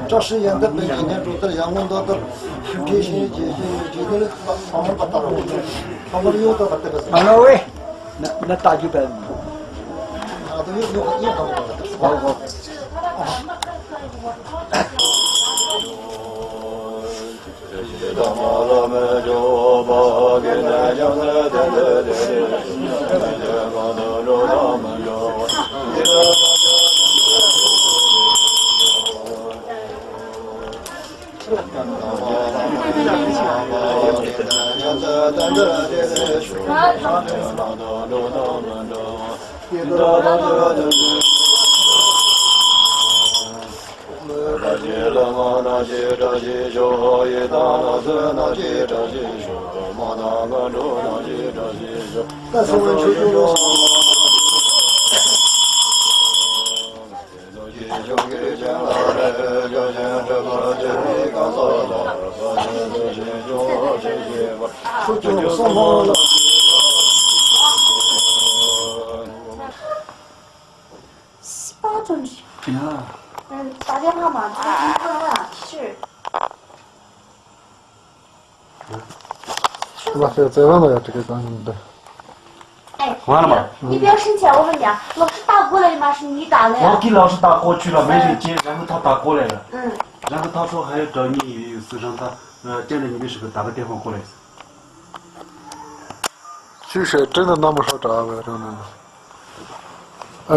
这实验的北京年主的阳光到的，这些他们把大陆他们有的这个。马老伟，那大几百米。啊，都有好多。好。但是我求求了。18中去。呀。打电话嘛，是。是吧？再问问这个咱们的。哎，完了吗？你不要生气啊！我问你啊，老师打过来的吗？是你打的呀？我给老师打过去了，没人接，然后他打过来了。嗯。然后他说还要找你私上他见着你的时候打个电话过来。就是真的那么少找呗，真的。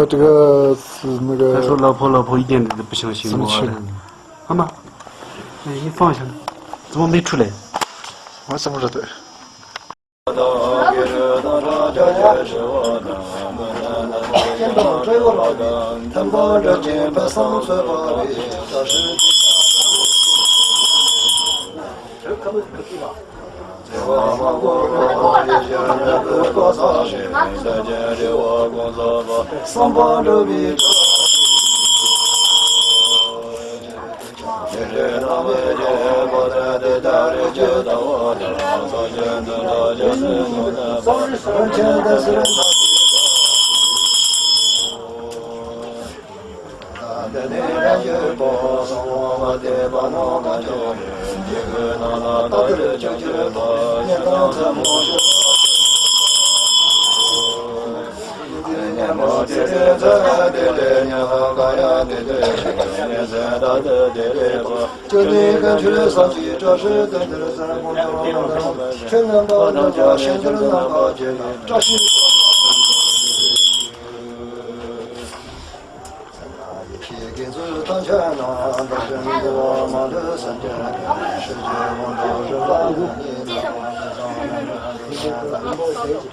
这个是那个。他说老婆一点都不相信我。好吗？哎，你放下了，怎么没出来？我怎么知道？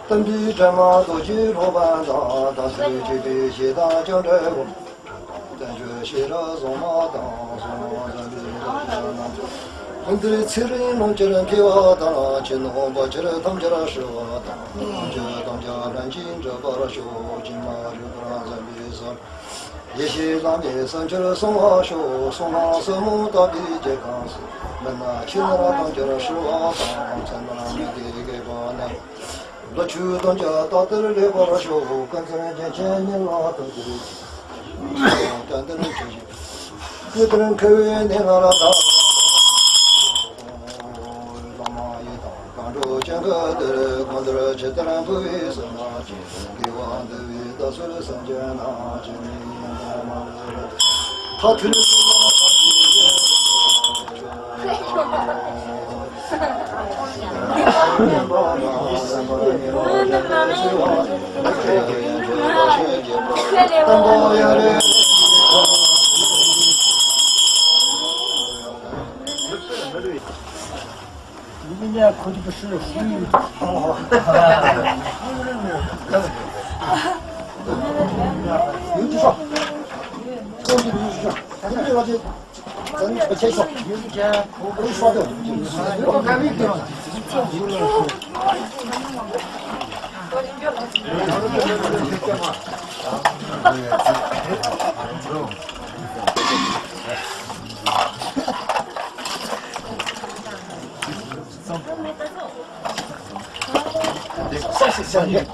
登笔这么多几罗班达，当时就得写大江这个，但却写了送马当，送马咱们红的车人弄起来皮瓦当，金红把起来当起来是瓦当，这当家人金这把了手，金马就不让咱比赛。也许咱们上去了送马手，送马手木大比这康斯，那那去那当起来是瓦当，咱们那没给把那。我去当家打得了把了手，跟着人家见你拉到这里，干的人出去，有的人口味你拉拉大，老妈一打，刚着见个的，看到了吃的人不会什么钱，给我的味道说了三件那钱，他推了你们家可就不是属于有几少？这个有几少？咱这个就咱不切少，可以刷掉。我看没掉。上次相见，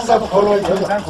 咱不跑了，有点。